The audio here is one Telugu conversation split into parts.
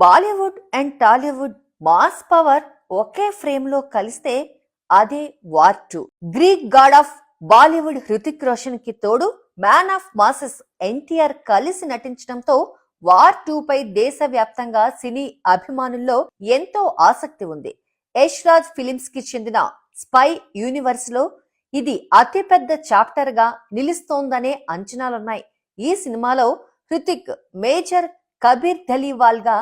Bollywood and Tollywood mass power okay frame లో కలిస్తే అదే war 2. Greek God of Bollywood Hrithik Roshan కి తోడు మ్యాన్ ఆఫ్ మాసెస్ ఎన్టీఆర్ కలిసి నటించడంతో వార్ 2 పై దేశవ్యాప్తంగా సినీ అభిమానుల్లో ఎంతో ఆసక్తి ఉంది. యష్ రాజ్ ఫిలిమ్స్ కి చెందిన స్పై యూనివర్స్ లో ఇది అతిపెద్ద చాప్టర్ గా నిలుస్తోందనే అంచనాలున్నాయి. ఈ సినిమాలో హృతిక్ మేజర్ కబీర్ ధలీవాల్ గా,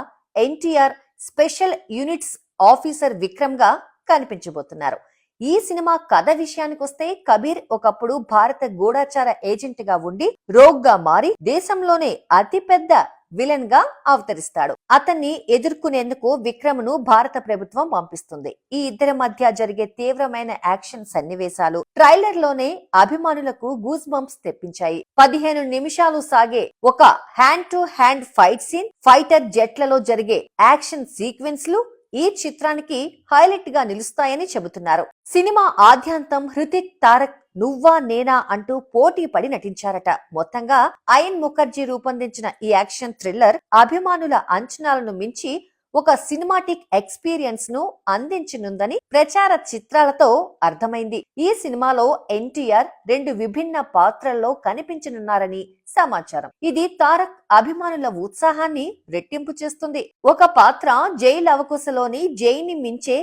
NTR special units officer Vikram గా కనిపించబోతున్నారు. ఈ సినిమా కథ విషయానికొస్తే కబీర్ ఒకప్పుడు భారత గూఢాచార ఏజెంట్ గా ఉండి రోగ్ గా మారి దేశంలోనే అతిపెద్ద విలన్ గా అవతరిస్తాడు. అతన్ని ఎదుర్కొనేందుకు విక్రమ్ ను భారత ప్రభుత్వం పంపిస్తుంది. ఈ ఇద్దరి మధ్య జరిగే తీవ్రమైన యాక్షన్ సన్నివేశాలు ట్రైలర్ లోనే అభిమానులకు గూస్ బంప్స్ తెప్పించాయి. 15 నిమిషాలు సాగే ఒక hand to hand fight scene, fighter జెట్లలో జరిగే యాక్షన్ సీక్వెన్స్లు ఈ చిత్రానికి హైలైట్ గా నిలుస్తాయని చెబుతున్నారు. సినిమా ఆద్యాంతం హృతిక్, తారక్ నువ్వా నేనా అంటూ పోటీ పడి నటించారట. మొత్తంగా అయన్ ముఖర్జీ రూపొందించిన ఈ యాక్షన్ థ్రిల్లర్ అభిమానుల అంచనాలను మించి ఒక సినిమాటిక్ ఎక్స్పీరియన్స్ ను అందించనుందని ప్రచార చిత్రాలతో అర్థమైంది. ఈ సినిమాలో ఎన్టీఆర్ 2 విభిన్న పాత్రల్లో కనిపించనున్నారని సమాచారం. ఇది తారక్ అభిమానుల ఉత్సాహాన్ని రెట్టింపు చేస్తుంది. ఒక పాత్ర జైలు అవకుశలోని జైని మించే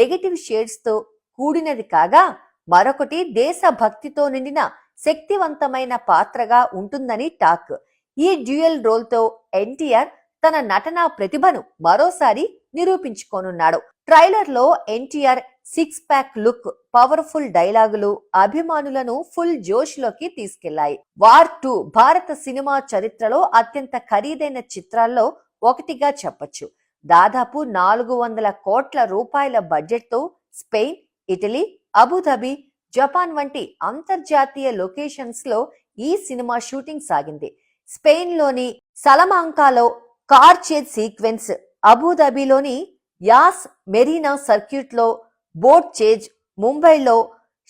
నెగటివ్ షేడ్స్ తో కూడినది కాగా, మరొకటి దేశభక్తితో నిండిన శక్తివంతమైన పాత్రగా ఉంటుందని టాక్. ఈ డ్యూయల్ రోల్ తో ఎన్టీఆర్ తన నటనా ప్రతిభను మరోసారి నిరూపించుకోనున్నాడు. ట్రైలర్ లో ఎన్టీఆర్ 6 ప్యాక్ లుక్, పవర్ఫుల్ డైలాగులు అభిమానులను ఫుల్ జోష్ లోకి తీసుకెళ్లాయి. వార్ 2 భారత సినిమా చరిత్రలో అత్యంత ఖరీదైన చిత్రాల్లో ఒకటిగా చెప్పొచ్చు. దాదాపు 400 కోట్ల రూపాయల బడ్జెట్ తో స్పెయిన్, ఇటలీ, అబుదాబి, జపాన్ వంటి అంతర్జాతీయ లొకేషన్స్ లో ఈ సినిమా షూటింగ్ సాగింది. స్పెయిన్ లోని సలమాంకాలో కార్ చేజ్ సీక్వెన్స్, అబుదాబిలోని యాస్ మెరీనా సర్క్యూట్ లో బోట్ చేజ్, ముంబైలో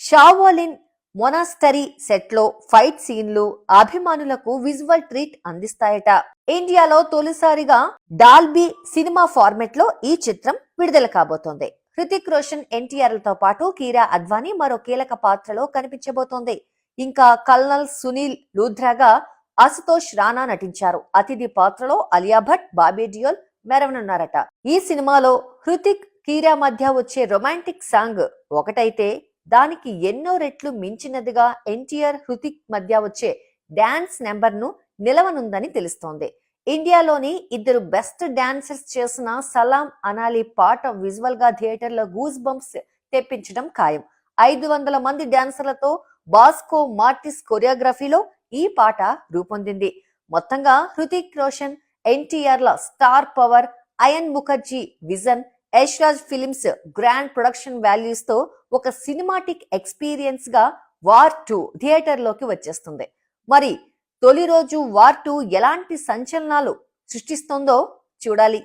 షావోలిన్ మొనాస్టరీ సెట్ లో ఫైట్ సీన్లు అభిమానులకు విజువల్ ట్రీట్ అందిస్తాయట. ఇండియాలో తొలిసారిగా డాల్బీ సినిమా ఫార్మెట్ లో ఈ చిత్రం విడుదల కాబోతోంది. హృతిక్ రోషన్, ఎన్టీఆర్ లతో పాటు కీరా అద్వానీ మరో కీలక పాత్రలో కనిపించబోతోంది. ఇంకా కల్నల్ సునీల్ లూథ్రాగా అశుతోష్ రాణా నటించారు. అతిథి పాత్రలో అలియా భట్, బాబీ డియోల్ మెరవనున్నారట. ఈ సినిమాలో హృతిక్, కీరా మధ్య వచ్చే రొమాంటిక్ సాంగ్ ఒకటైతే దానికి ఎన్నో రెట్లు మించినదిగా ఎన్టీఆర్, హృతిక్ మధ్య వచ్చే డాన్స్ నెంబర్ ను నిలవనుందని తెలుస్తోంది. ఇండియాలోని ఇద్దరు బెస్ట్ డాన్సర్స్ చేసిన సలాం అనాలి పాట విజువల్ గా థియేటర్ లో గూస్ బంప్స్ తెప్పించడం ఖాయం. 500 మంది డాన్సర్లతో బాస్కో మార్టిస్ కొరియోగ్రఫీలో ఈ పాట రూపొందింది. మొత్తంగా హృతిక్ రోషన్, ఎన్టీఆర్ ల star power, Ayan Mukerji vision, Yash Raj films grand production values తో ఒక సినిమాటిక్ ఎక్స్పీరియన్స్ గా వార్ 2 థియేటర్ లోకి వచ్చేస్తుంది. మరి తొలి రోజు వార్ 2 ఎలాంటి సంచలనాలు సృష్టిస్తుందో చూడాలి.